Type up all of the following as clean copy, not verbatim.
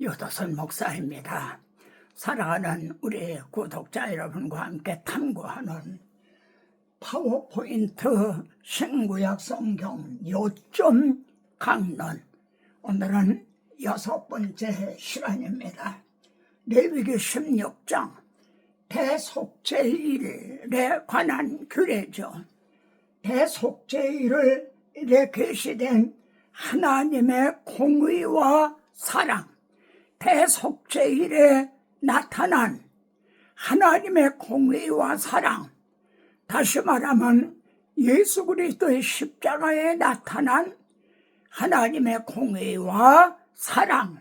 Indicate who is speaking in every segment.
Speaker 1: 유도선 목사입니다. 사랑하는 우리 구독자 여러분과 함께 탐구하는 파워포인트 신구약 성경 요점 강론, 오늘은 6번째 시간입니다. 레위기 16장 대속죄일에 관한 규례죠. 대속죄일에 계시된 하나님의 공의와 사랑, 대속죄일에 나타난 하나님의 공의와 사랑, 다시 말하면 예수 그리스도의 십자가에 나타난 하나님의 공의와 사랑,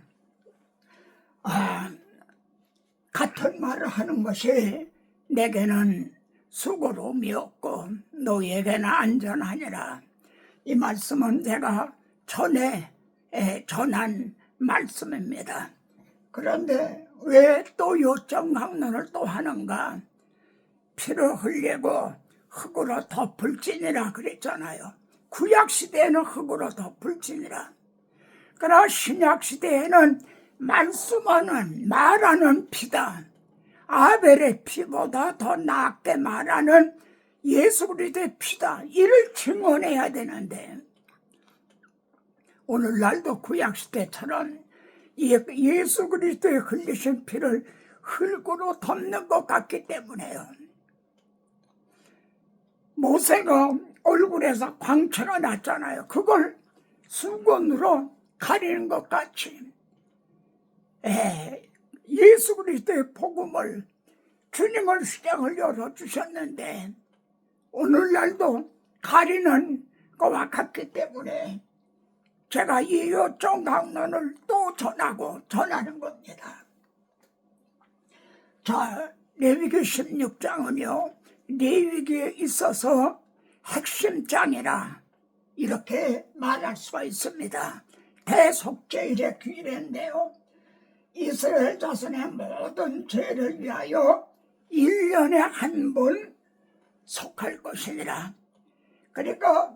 Speaker 1: 같은 말을 하는 것이 내게는 수고로움이 없고 너희에게는 안전하니라. 이 말씀은 제가 전에 전한 말씀입니다. 그런데 왜 또 요점 강론을 또 하는가? 피를 흘리고 흙으로 덮을지니라 그랬잖아요. 구약시대에는 흙으로 덮을지니라. 그러나 신약시대에는 말씀하는 말하는 피다. 아벨의 피보다 더 낫게 말하는 예수 그리스도의 피다. 이를 증언해야 되는데 오늘날도 구약시대처럼 예수 그리스도의 흘리신 피를 흙으로 덮는 것 같기 때문에요. 모세가 얼굴에서 광채가 났잖아요. 그걸 수건으로 가리는 것 같이 예수 그리스도의 복음을, 주님을 시장을 열어주셨는데 오늘날도 가리는 것과 같기 때문에 제가 이 요점 강론을 또 전하는 겁니다. 자, 레위기 16장은요, 레위기에 있어서 핵심 장이라 이렇게 말할 수가 있습니다. 대속죄일의 규례인데요, 이스라엘 자손의 모든 죄를 위하여 1년에 한 번 속할 것이니라. 그러니까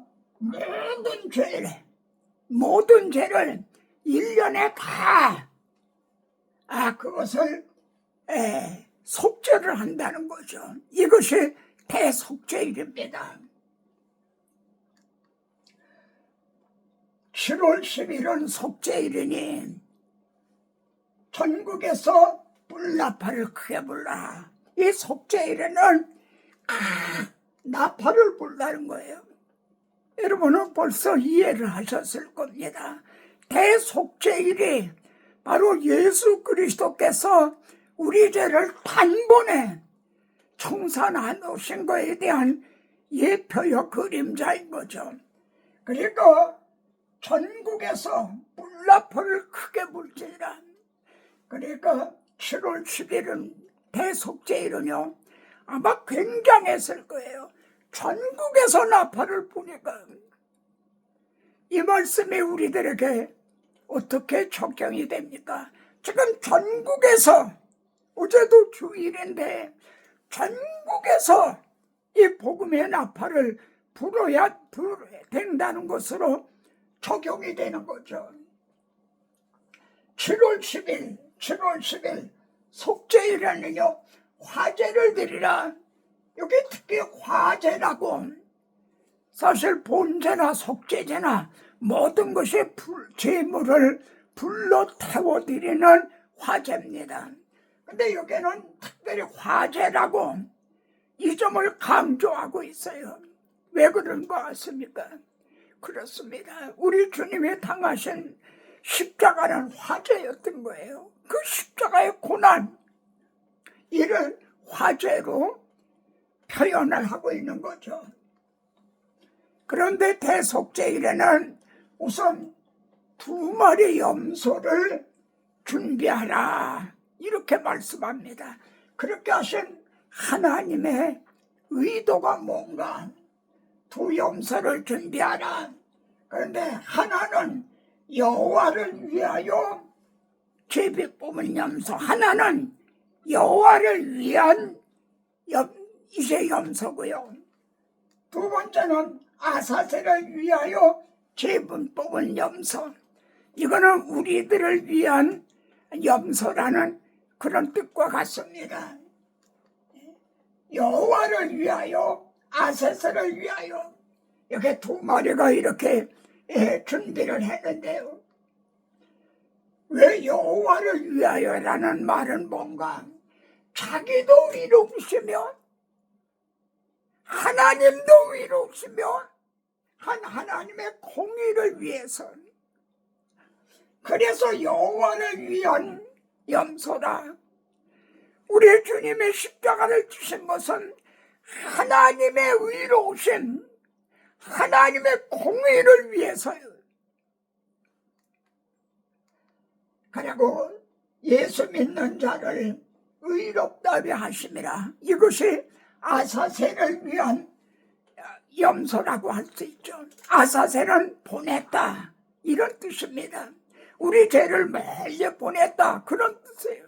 Speaker 1: 모든 죄를 1년에 다 그것을 속죄를 한다는 거죠. 이것이 대속죄일입니다. 7월 10일은 속죄일이니 전국에서 불나팔을 크게 불라. 이 속죄일에는 나팔을 불라는 거예요. 여러분은 벌써 이해를 하셨을 겁니다. 대속죄일이 바로 예수 그리스도께서 우리 죄를 단번에 청산해 놓으신 것에 대한 예표요 그림자인 거죠. 그러니까 전국에서 불나팔을 크게 불지니라. 그러니까 7월 10일은 대속죄일은요, 아마 굉장했을 거예요. 전국에서 나팔을 부니까. 이 말씀이 우리들에게 어떻게 적용이 됩니까? 지금 전국에서, 어제도 주일인데 전국에서 이 복음의 나팔을 불어야 된다는 것으로 적용이 되는 거죠. 7월 10일 속죄일에는요, 화제를 드리라. 여기 특히 화제라고, 사실 본제나 속죄제나 모든 것이 제물을 불로 태워드리는 화제입니다. 근데 여기는 특별히 화제라고 이 점을 강조하고 있어요. 왜 그런 거 같습니까? 그렇습니다. 우리 주님이 당하신 십자가는 화제였던 거예요. 그 십자가의 고난, 이를 화제로 표현을 하고 있는 거죠. 그런데 대속죄일에는 우선 2마리 염소를 준비하라, 이렇게 말씀합니다. 그렇게 하신 하나님의 의도가 뭔가? 2 염소를 준비하라. 그런데 하나는 여호와를 위하여 제비 뽑은 염소, 하나는 여호와를 위한 이제 염소고요. 2번째는 아사셀을 위하여 제분 뽑은 염소, 이거는 우리들을 위한 염소라는 그런 뜻과 같습니다. 여호와를 위하여, 아세스를 위하여 이렇게 두 마리가 이렇게 준비를 했는데요. 왜 여호와를 위하여라는 말은 뭔가, 자기도 위로우시며 하나님도 위로우시며 한 하나님의 공의를 위해서, 그래서 여호와를 위한 염소라. 우리 주님의 십자가를 주신 것은 하나님의 위로우심, 하나님의 공의를 위해서요. 그리고 예수 믿는 자를 의롭다게 하심이라. 이것이 아사셀을 위한 염소라고 할 수 있죠. 아사셀은 보냈다, 이런 뜻입니다. 우리 죄를 멀리 보냈다, 그런 뜻이에요.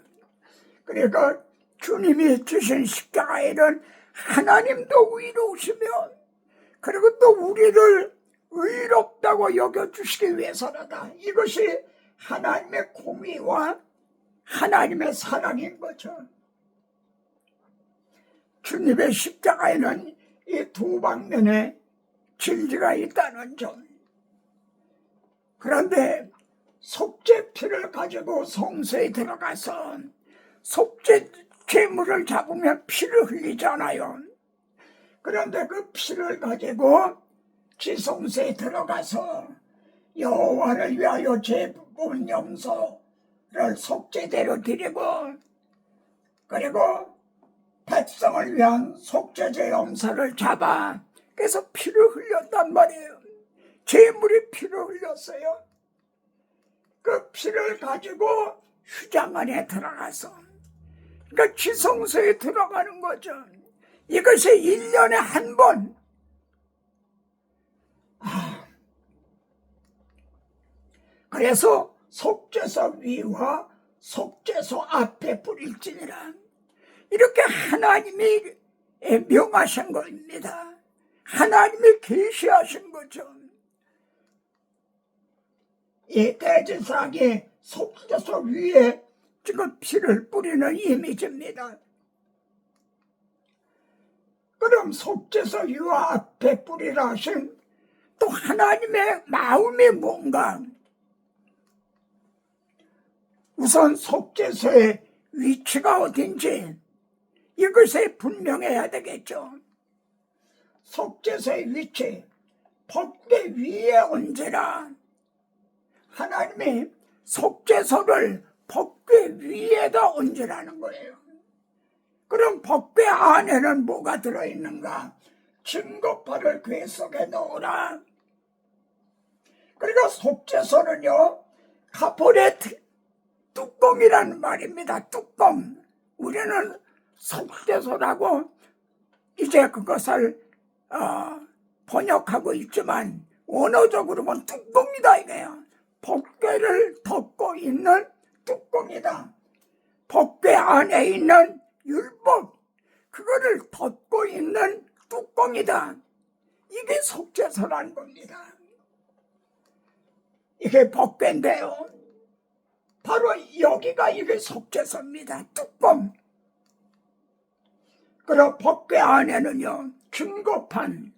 Speaker 1: 그러니까 주님이 주신 십자가에는 하나님도 의로우시며, 그리고 또 우리를 의롭다고 여겨주시기 위해서라다. 이것이 하나님의 공의와 하나님의 사랑인 거죠. 주님의 십자가에는 이 두 방면에 진리가 있다는 점. 그런데 속죄 피를 가지고 성소에 들어가서 속죄 제물을 잡으면 피를 흘리잖아요. 그런데 그 피를 가지고 지성소에 들어가서 여호와를 위하여 제본 염소를 속죄대로 드리고, 그리고 백성을 위한 속죄제 염소를 잡아, 그래서 피를 흘렸단 말이에요. 제물이 피를 흘렸어요. 그 피를 가지고 휴장 안에 들어가서, 그러니까 지성소에 들어가는 거죠. 이것이 1년에 한 번. 그래서 속죄소 위와 속죄소 앞에 뿌릴지니라. 이렇게 하나님이 명하신 겁니다. 하나님이 계시하신 거죠. 이 대제사장이 속죄소 위에 지금 피를 뿌리는 이미지입니다. 그럼 속죄소 위와 앞에 뿌리라 하신 또 하나님의 마음이 뭔가, 우선 속죄소의 위치가 어딘지 이것이 분명해야 되겠죠. 속죄소의 위치, 법궤 위에 얹으라. 하나님이 속죄소를 법궤 위에다 얹으라는 거예요. 그럼 법궤 안에는 뭐가 들어있는가? 증거파를 궤 속에 넣어라. 그러니까 속죄소는요, 가포레 뚜껑이라는 말입니다. 뚜껑. 우리는 속죄소라고 이제 그것을 번역하고 있지만 원어적으로 보면 뚜껑이다 이거예요. 법궤를 덮고 있는 뚜껑이다. 법궤 안에 있는 율법, 그거를 덮고 있는 뚜껑이다. 이게 속죄소라는 겁니다. 이게 법궤인데요, 바로 여기가 이게 속죄소입니다. 뚜껑. 그리고 법궤 안에는요, 증거판,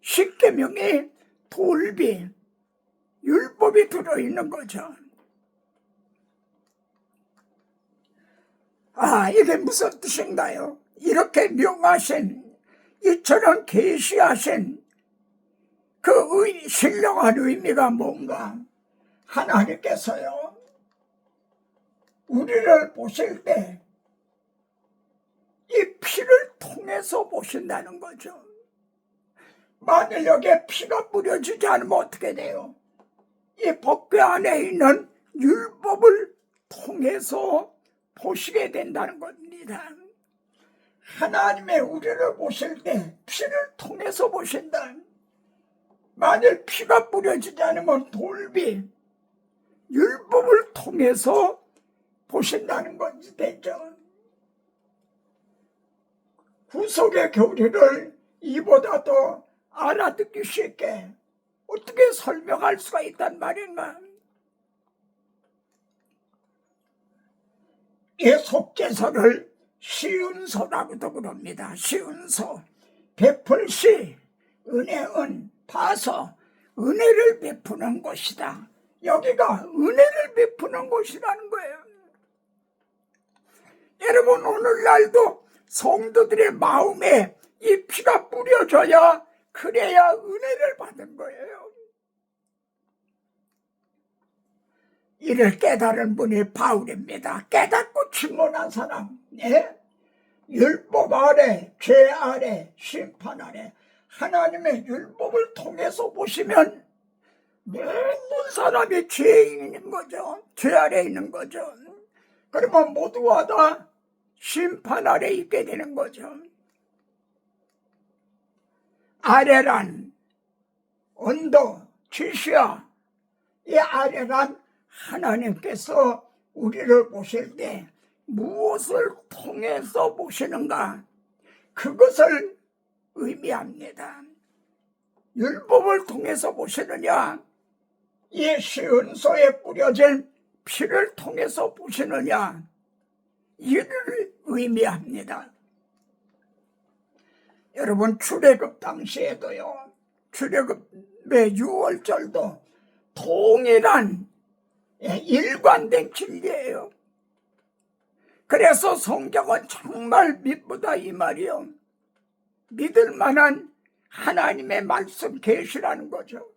Speaker 1: 십계명이, 돌비, 율법이 들어있는 거죠. 이게 무슨 뜻인가요? 이렇게 명하신, 이처럼 계시하신 그 신령한 의미가 뭔가, 하나님께서요, 우리를 보실 때 이 피를 통해서 보신다는 거죠. 만일 여기에 피가 뿌려지지 않으면 어떻게 돼요? 이 법궤 안에 있는 율법을 통해서 보시게 된다는 겁니다. 하나님의 우리를 보실 때 피를 통해서 보신다. 만일 피가 뿌려지지 않으면 돌비, 율법을 통해서 보신다는 것이 되죠. 구속의 교리를 이보다 더 알아듣기 쉽게 어떻게 설명할 수가 있단 말인가? 이 속죄소를 시은소라고도 그럽니다. 시은소, 베풀시, 은혜은, 봐서 은혜를 베푸는 곳이다. 여기가 은혜를 베푸는 곳이라는 거예요. 여러분, 오늘날도 성도들의 마음에 이 피가 뿌려져야, 그래야 은혜를 받은 거예요. 이를 깨달은 분이 바울입니다. 깨닫고 침몰한 사람, 율법 아래, 죄 아래, 심판 아래 하나님의 율법을 통해서 보시면 모든 사람이 죄에 있는 거죠. 죄 아래 있는 거죠. 그러면 모두가 다 심판 아래 있게 되는 거죠. 아래란 언더, 지시야. 이 아래란 하나님께서 우리를 보실 때 무엇을 통해서 보시는가, 그것을 의미합니다. 율법을 통해서 보시느냐, 이 시은소에 뿌려진 피를 통해서 보시느냐, 이를 의미합니다. 여러분, 출애굽 당시에도요, 출애굽의 6월절도 동일한 일관된 진리예요. 그래서 성경은 정말 믿보다 이 말이요, 믿을 만한 하나님의 말씀 계시라는 거죠.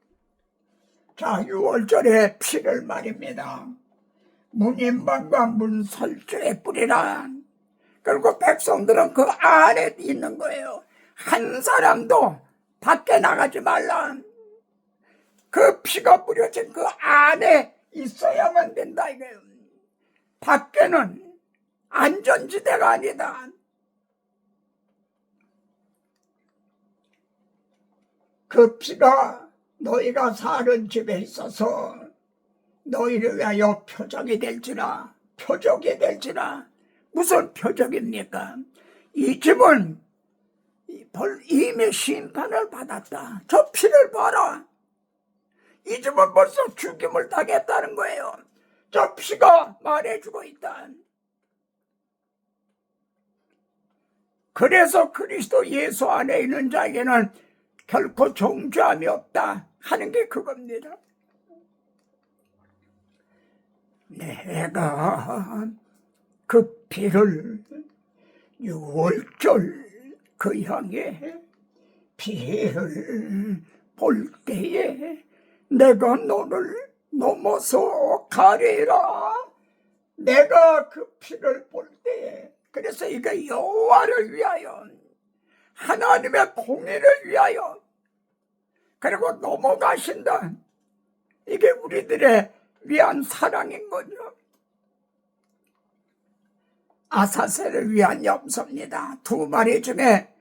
Speaker 1: 자, 6월절의 피를 말입니다. 문인방과 문설주에 뿌리라. 그리고 백성들은 그 안에 있는 거예요. 한 사람도 밖에 나가지 말라. 그 피가 뿌려진 그 안에 있어야만 된다 이거예요. 밖에는 안전지대가 아니다. 그 피가 너희가 사는 집에 있어서 너희를 위하여 표적이 될지라. 표적이 될지라. 무슨 표적입니까? 이 집은 이미 심판을 받았다. 저 피를 봐라. 이 집은 벌써 죽임을 당했다는 거예요. 저 피가 말해주고 있다. 그래서 그리스도 예수 안에 있는 자에게는 결코 정죄함이 없다 하는 게 그겁니다. 내가 그 피를 6월절 그 향해 피를 볼 때에 내가 너를 넘어서 가리라. 내가 그 피를 볼 때에, 그래서 이게 여호와를 위하여, 하나님의 공의를 위하여, 그리고 넘어가신다. 이게 우리들의 위한 사랑인 거죠. 아사셀을 위한 염소입니다. 두 마리 중에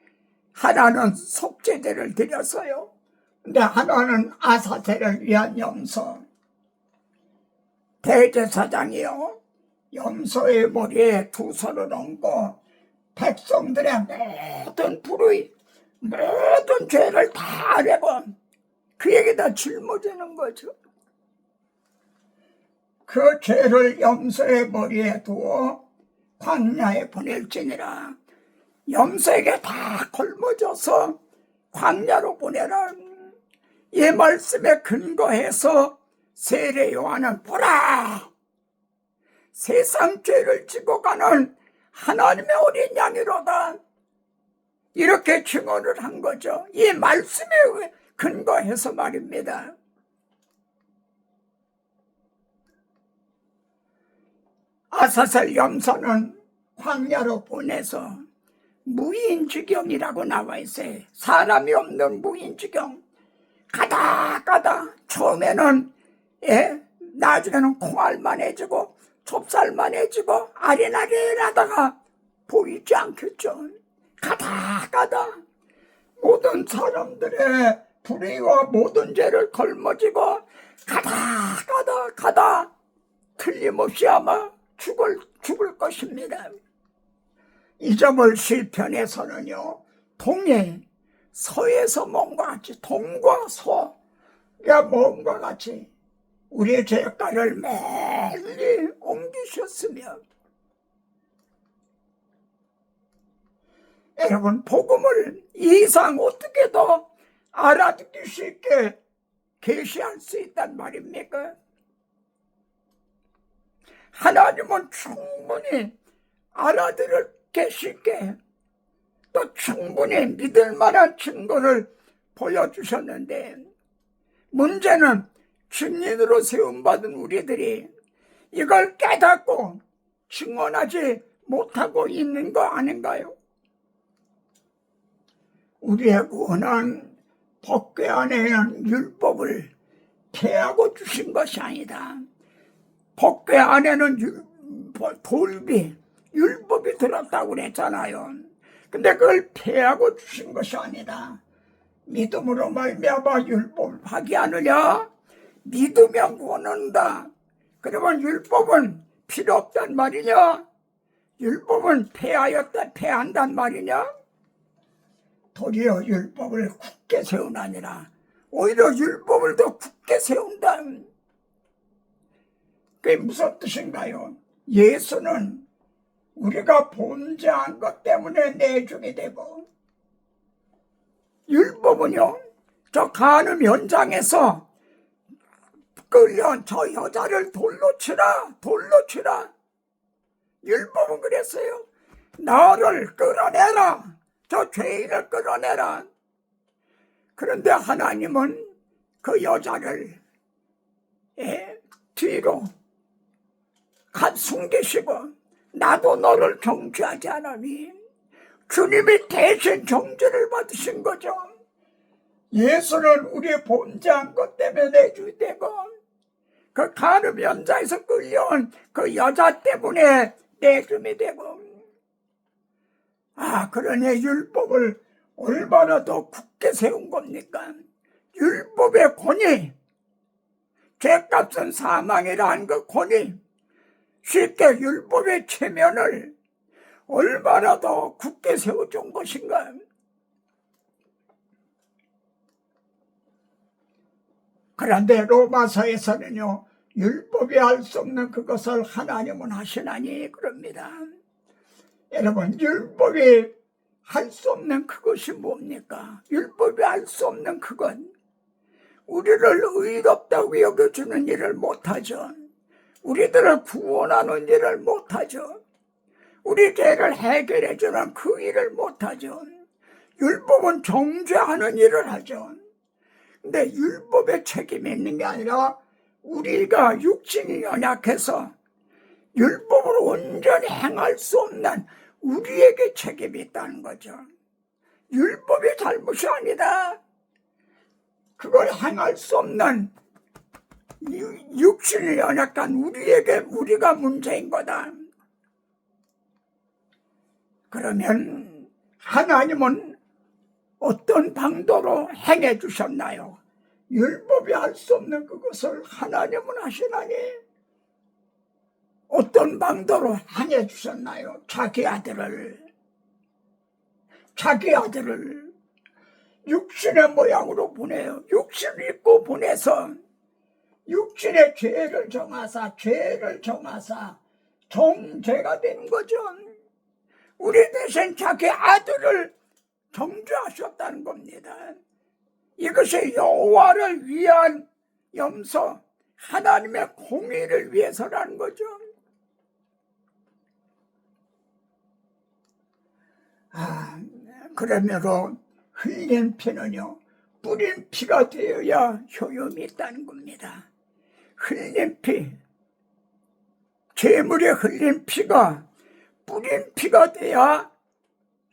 Speaker 1: 하나는 속죄제를 드렸어요. 근데 하나는 아사셀을 위한 염소. 대제사장이요, 염소의 머리에 두 손을 얹고 백성들의 모든 불의, 모든 죄를 다 내고 그에게다 짊어지는 거죠. 그 죄를 염소의 머리에 두어 광야에 보낼지니라. 염소에게 다 걸머져서 광야로 보내라. 이 말씀에 근거해서 세례 요한은 보라, 세상 죄를 지고 가는 하나님의 어린 양이로다, 이렇게 증언을 한 거죠. 이 말씀에 근거해서 말입니다. 아사셀 염소는 광야로 보내서 무인지경이라고 나와 있어요. 사람이 없는 무인지경. 가다 처음에는 나중에는 콩알만해지고 좁쌀만해지고 아련아련하다가 보이지 않겠죠. 가다 모든 사람들의 불의와 모든 죄를 걸머지고 가다 틀림없이 아마 죽을 것입니다. 이 점을 시편에서는요, 동해 서에서 뭔가 같이, 동과 서가 뭔가 같이 우리의 죄가를 멀리 옮기셨으며 여러분, 복음을 이 이상 어떻게 더 알아듣기 쉽게 계시할 수 있단 말입니까? 하나님은 충분히 알아들게 쉽게 또 충분히 믿을 만한 증거를 보여주셨는데, 문제는 증인으로 세움받은 우리들이 이걸 깨닫고 증언하지 못하고 있는 거 아닌가요? 우리의 구원은 법궤 안에 있는 율법을 폐하고 주신 것이 아니다. 법궤 안에는 돌비, 율법이 들었다고 그랬잖아요. 근데 그걸 폐하고 주신 것이 아니다. 믿음으로 말미암아 율법을 파기하느냐? 믿으면 구원한다. 그러면 율법은 필요 없단 말이냐? 율법은 폐한단 말이냐? 도리어 율법을 굳게 세우나니라. 오히려 율법을 더 굳게 세운다. 그게 무슨 뜻인가요? 예수는 우리가 범죄한 것 때문에 내주게 되고, 율법은요, 저 간음 현장에서 끌려온 저 여자를 돌로 치라. 율법은 그랬어요. 나를 끌어내라. 저 죄인을 끌어내라. 그런데 하나님은 그 여자를 뒤로 숨기시고, 나도 너를 정죄하지 않으니, 주님이 대신 정죄를 받으신 거죠. 예수는 우리 범죄한 것 때문에 내주되고, 그 간음 현장에서 끌려온 그 여자 때문에 내줌이 되고, 그러니 율법을 얼마나 더 굳게 세운 겁니까? 율법의 권위, 죄값은 사망이라는 그 권위, 쉽게 율법의 체면을 얼마나 더 굳게 세워준 것인가? 그런데 로마서에서는요, 율법이 할 수 없는 그것을 하나님은 하시나니 그럽니다. 여러분, 율법이 할 수 없는 그것이 뭡니까? 율법이 할 수 없는 그건 우리를 의롭다고 여겨주는 일을 못하죠. 우리들을 구원하는 일을 못하죠. 우리 죄를 해결해주는 그 일을 못하죠. 율법은 정죄하는 일을 하죠. 근데 율법에 책임이 있는 게 아니라 우리가 육신이 연약해서 율법을 온전히 행할 수 없는 우리에게 책임이 있다는 거죠. 율법의 잘못이 아니다. 그걸 행할 수 없는 육신이 연약한 우리가 문제인 거다. 그러면 하나님은 어떤 방도로 행해 주셨나요? 율법이 할 수 없는 그것을 하나님은 하시나니 어떤 방도로 행해 주셨나요? 자기 아들을 육신의 모양으로 보내요. 육신을 입고 보내서 육신의 죄를 정하사 정죄가 되는 거죠. 우리 대신 자기 아들을 정죄하셨다는 겁니다. 이것이 여호와를 위한 염소, 하나님의 공의를 위해서라는 거죠. 그러므로 흘린 피는요, 뿌린 피가 되어야 효용이 있다는 겁니다. 흘린 피, 제물에 흘린 피가 뿌린 피가 돼야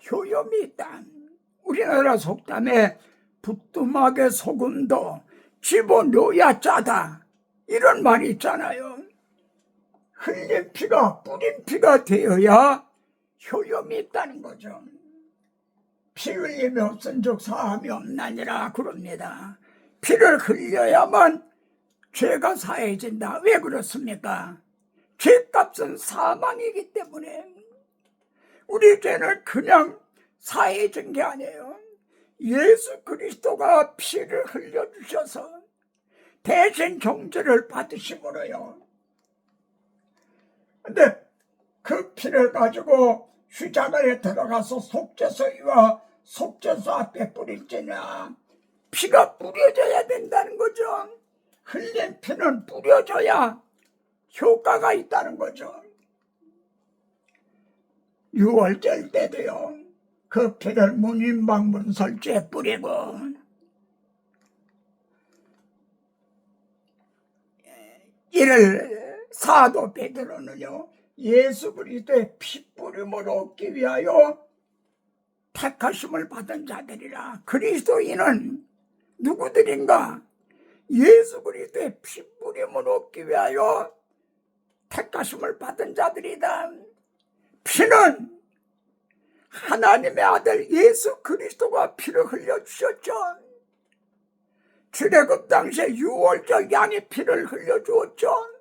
Speaker 1: 효용이 있다. 우리나라 속담에 부뚜막에 소금도 집어넣어야 짜다, 이런 말이 있잖아요. 흘린 피가 뿌린 피가 되어야 효용이 있다는 거죠. 피 흘림이 없은즉 사함이 없나니라 그럽니다. 피를 흘려야만 죄가 사해진다. 왜 그렇습니까? 죄값은 사망이기 때문에. 우리 죄는 그냥 사해진 게 아니에요. 예수 그리스도가 피를 흘려주셔서 대신 정죄를 받으심으로요. 근데 그 피를 가지고 휘장 안에 들어가서 속죄소와 속죄소 앞에 뿌릴지나 피가 뿌려져야 된다는 거죠. 흘린 피는 뿌려져야 효과가 있다는 거죠. 6월절 때도요, 그 피를 문인방문설주에 뿌리고, 이를 사도 베드로는요, 예수 그리스도의 피 뿌림으로 얻기 위하여 택하심을 받은 자들이라. 그리스도인은 누구들인가? 예수 그리스도의 피 뿌림을 얻기 위하여 택하심을 받은 자들이다. 피는 하나님의 아들 예수 그리스도가 피를 흘려주셨죠. 출애굽 당시에 6월절 양의 피를 흘려주었죠.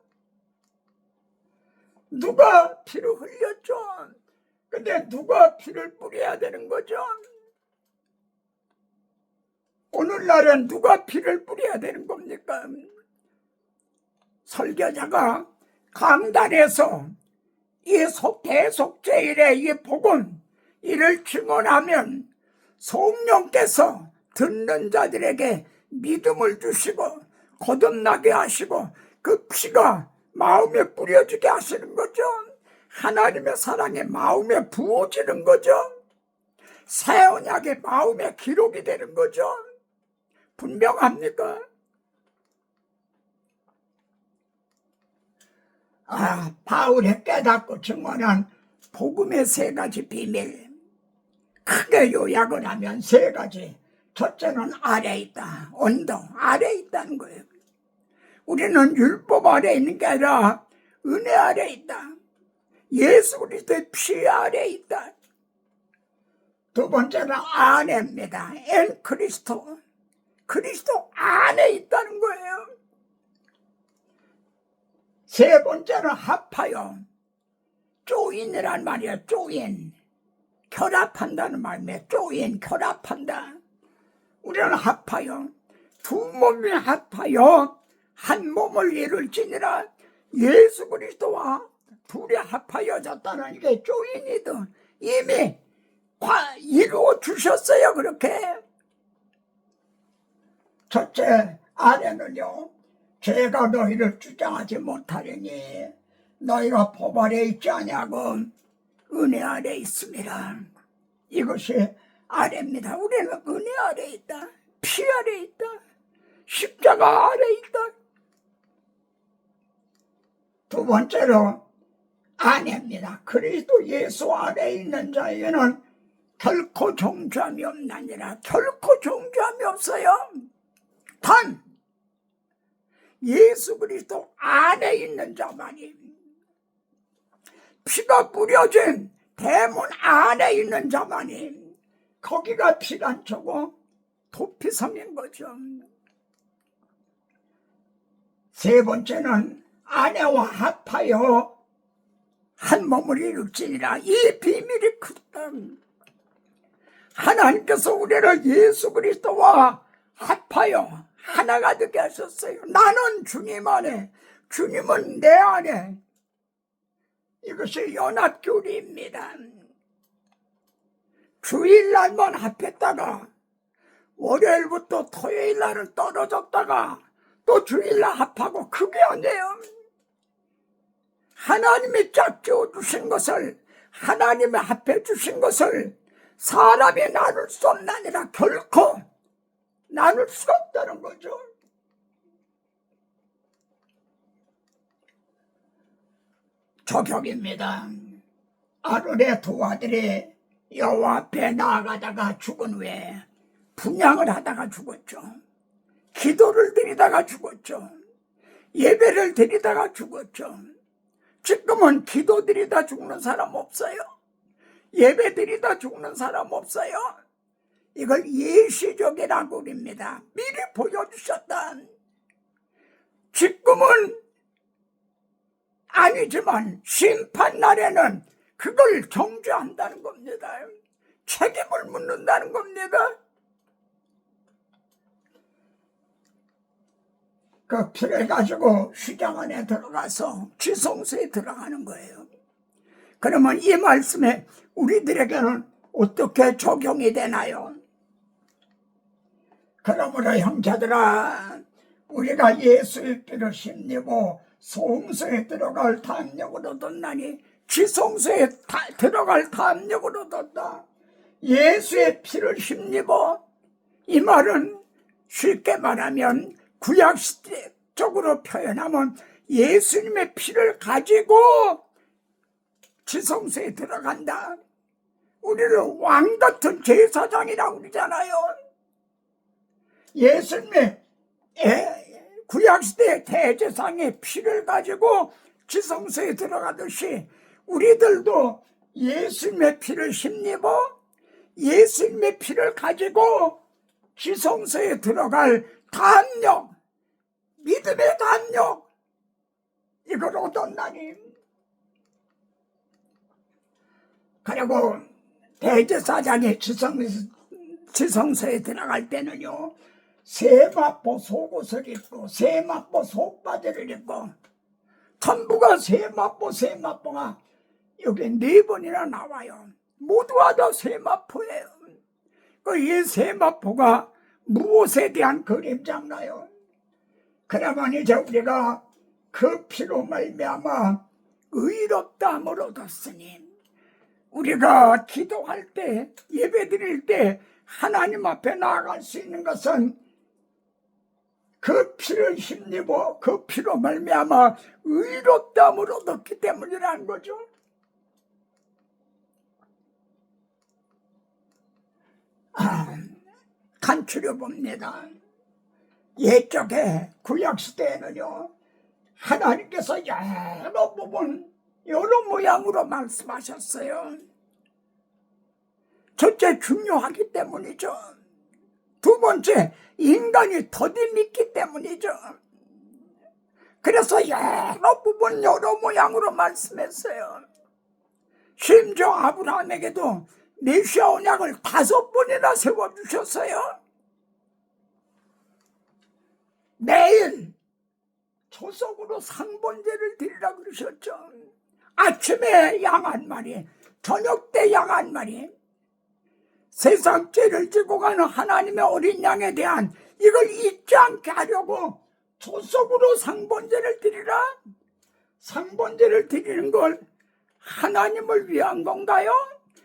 Speaker 1: 누가 피를 흘렸죠? 근데 누가 피를 뿌려야 되는 거죠? 오늘날은 누가 피를 뿌려야 되는 겁니까? 설교자가 강단에서 이 대속죄일의 이 복음 이를 증언하면 성령께서 듣는 자들에게 믿음을 주시고 거듭나게 하시고 그 피가 마음에 뿌려지게 하시는 거죠. 하나님의 사랑이 마음에 부어지는 거죠. 새 언약의 마음에 기록이 되는 거죠. 분명합니까? 바울이 깨닫고 증언한 복음의 3가지 비밀, 크게 요약을 하면 3가지. 첫째는 아래에 있다. 언덕 아래에 있다는 거예요. 우리는 율법 아래에 있는 게 아니라 은혜 아래에 있다. 예수 그리스도의 피 아래에 있다. 두 번째는 안에입니다. 엔 그리스도. 그리스도 안에 있다는 거예요. 세 번째는 합하여. 조인이란 말이야. 조인. 결합한다는 말이에요. 조인, 결합한다. 우리는 합하여. 두 몸이 합하여 한 몸을 이룰지니라. 예수 그리스도와 둘이 합하여졌다는 게 조인이든 이미 이루어 주셨어요. 그렇게. 첫째, 아래는요, 제가 너희를 주장하지 못하려니 너희가 법 아래 있지 아니하고 은혜 아래 있습니다. 이것이 아래입니다. 우리는 은혜 아래 있다. 피 아래 있다. 십자가 아래 있다. 두 번째로 안에입니다. 그리스도 예수 아래 있는 자에게는 결코 정죄함이 없나니라. 결코 정죄함이 없어요. 단 예수 그리스도 안에 있는 자만이, 피가 뿌려진 대문 안에 있는 자만이, 거기가 피단초고 도피성인 거죠. 세 번째는 아내와 합하여 한 몸을 이룰지니라. 이 비밀이 크다. 하나님께서 우리를 예수 그리스도와 합하여 하나가 되게 하셨어요. 나는 주님 안에, 주님은 내 안에. 이것이 연합교리입니다. 주일날만 합했다가 월요일부터 토요일날은 떨어졌다가 또 주일날 합하고, 그게 아니에요. 하나님이 짝지어 주신 것을, 하나님이 합해 주신 것을 사람이 나눌 수 없나니라. 결코 나눌 수가 없다는 거죠. 저격입니다. 아론의 두 아들이 여호와 앞에 나아가다가 죽은 후에 분향을 하다가 죽었죠. 기도를 드리다가 죽었죠. 예배를 드리다가 죽었죠. 지금은 기도 드리다 죽는 사람 없어요. 예배 드리다 죽는 사람 없어요. 이걸 예시적이라고 그럽니다. 미리 보여주셨다. 지금은 아니지만 심판날에는 그걸 정죄한다는 겁니다. 책임을 묻는다는 겁니다. 그 피를 가지고 휘장 안에 들어가서 지성소에 들어가는 거예요. 그러면 이 말씀에 우리들에게는 어떻게 적용이 되나요? 그러므로 형제들아, 우리가 예수의 피를 힘입어 성소에 들어갈 담력으로 뒀나니 지성소에 들어갈 담력으로 뒀다. 예수의 피를 힘입어, 이 말은 쉽게 말하면 구약시대적으로 표현하면 예수님의 피를 가지고 지성소에 들어간다. 우리를 왕같은 제사장이라고 그러잖아요. 예수님의 구약시대의 대제사장의 피를 가지고 지성소에 들어가듯이 우리들도 예수님의 피를 힘입어 예수님의 피를 가지고 지성소에 들어갈 담력, 믿음의 담력, 이걸 얻었나니. 그리고 대제사장이 지성소에 들어갈 때는요, 세마포 속옷을 입고 세마포 속바지를 입고, 전부가 세마포가 여기 4번이나 나와요. 모두가 다 세마포예요. 이 세마포가 무엇에 대한 그림자나요? 그러면 이제 우리가 그 피로 말미암아 의롭다함을 얻었으니, 우리가 기도할 때, 예배 드릴 때 하나님 앞에 나아갈 수 있는 것은 그 피를 힘입어 그 피로 말미암아 의롭다함을 얻었기 때문이라는 거죠. 간추려 봅니다. 옛적에 구약시대에는요, 하나님께서 여러 부분 여러 모양으로 말씀하셨어요. 첫째, 중요하기 때문이죠. 두 번째, 인간이 더디 믿기 때문이죠. 그래서 여러 부분 여러 모양으로 말씀했어요. 심지어 아브라함에게도 메시아 언약을 5번이나 세워주셨어요. 매일 초석으로 상번제를 드리라 그러셨죠. 아침에 양 1마리, 저녁 때 양 1마리, 세상 죄를 지고 가는 하나님의 어린 양에 대한 이걸 잊지 않게 하려고 초석으로 상번제를 드리라. 상번제를 드리는 걸 하나님을 위한 건가요?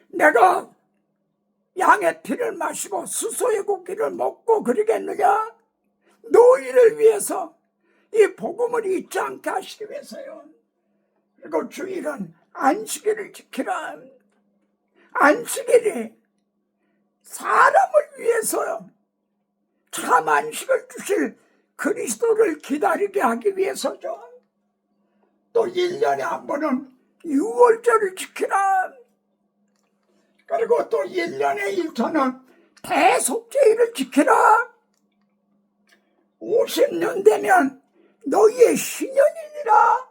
Speaker 1: 내가 양의 피를 마시고 수소의 고기를 먹고 그러겠느냐? 너희를 위해서, 이 복음을 잊지 않게 하시기 위해서요. 그리고 주일은 안식일을 지키라. 안식일이 사람을 위해서요, 참 안식을 주실 그리스도를 기다리게 하기 위해서죠. 또 1년에 한 번은 유월절을 지키라. 그리고 또 1년에 1차는 대속죄일을 지키라. 50년 되면 너희의 신년이니라.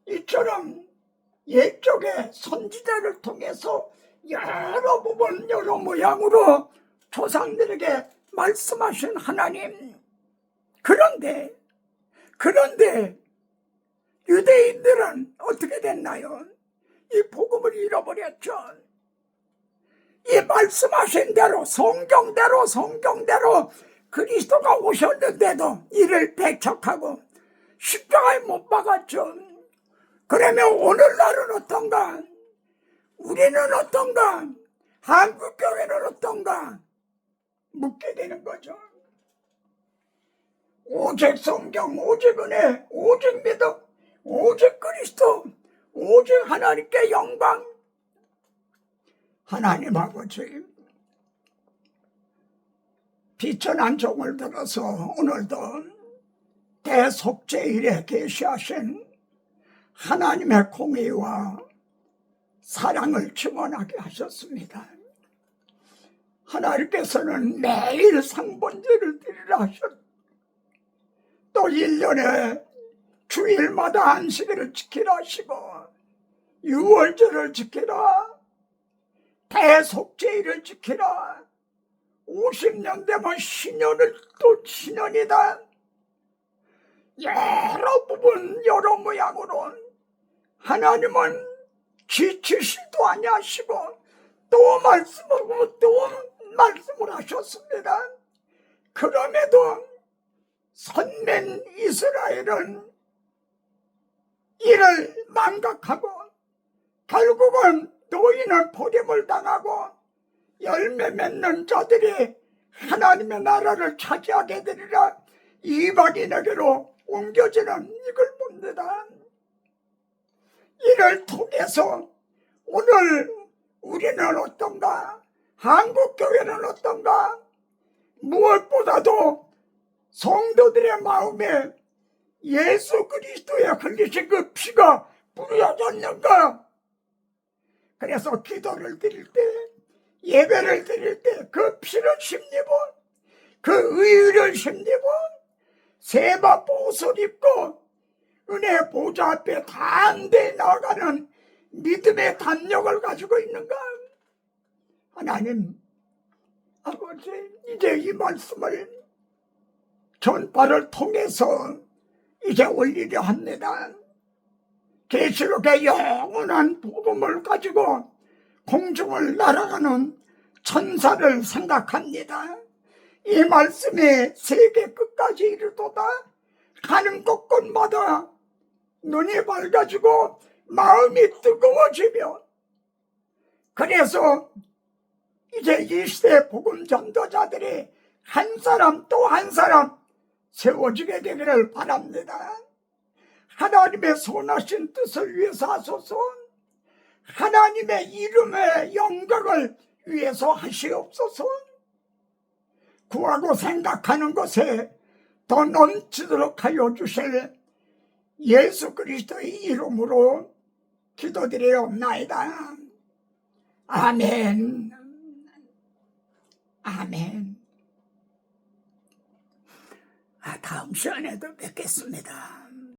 Speaker 1: 이처럼 옛적의 선지자를 통해서 여러 부분 여러 모양으로 조상들에게 말씀하신 하나님. 그런데 유대인들은 어떻게 됐나요? 이 복음을 잃어버렸죠. 이 말씀하신 대로 성경대로 그리스도가 오셨는데도 이를 배척하고 십자가에 못 박았죠. 그러면 오늘날은 어떤가? 우리는 어떤가? 한국교회는 어떤가? 묻게 되는 거죠. 오직 성경, 오직 은혜, 오직 믿음, 오직 그리스도, 오직 하나님께 영광. 하나님 아버지, 비천한 종을 들어서 오늘도 대속죄일에 계시하신 하나님의 공의와 사랑을 증언하게 하셨습니다. 하나님께서는 매일 상번제를 드리라 하셨고, 또 1년에 주일마다 안식일을 지키라 하시고, 유월절을 지키라, 대속죄일을 지키라, 50년 되면 신년을 또 신년이다. 여러 부분 여러 모양으로 하나님은 지치시도 아니하시고 또 말씀하고 또 말씀을 하셨습니다. 그럼에도 선맨 이스라엘은 이를 망각하고 결국은 노인은 버림을 당하고 열매 맺는 자들이 하나님의 나라를 차지하게 되리라 이방인에게로 옮겨지는 이걸 봅니다. 이를 통해서 오늘 우리는 어떤가? 한국교회는 어떤가? 무엇보다도 성도들의 마음에 예수 그리스도의 흘리신 그 피가 뿌려졌는가? 그래서 기도를 드릴 때, 예배를 드릴 때 그 피를 심리고 그 의를 심리고 세마포 옷을 입고 은혜 보좌 앞에 담대히 나아가는 믿음의 담력을 가지고 있는가? 하나님 아버지, 이제 이 말씀을 전파를 통해서 이제 올리려 합니다. 계시록의 영원한 복음을 가지고 공중을 날아가는 천사를 생각합니다. 이 말씀이 세계 끝까지 이르도다. 가는 곳곳마다 눈이 밝아지고 마음이 뜨거워지며, 그래서 이제 이 시대 복음 전도자들이 한 사람 또 한 사람 세워지게 되기를 바랍니다. 하나님의 선하신 뜻을 위해서 하소서. 하나님의 이름의 영광을 위해서 하시옵소서. 구하고 생각하는 것에 더 넘치도록 하여 주실 예수 그리스도의 이름으로 기도드리옵나이다. 아멘. 아멘. 다음 시간에도 뵙겠습니다.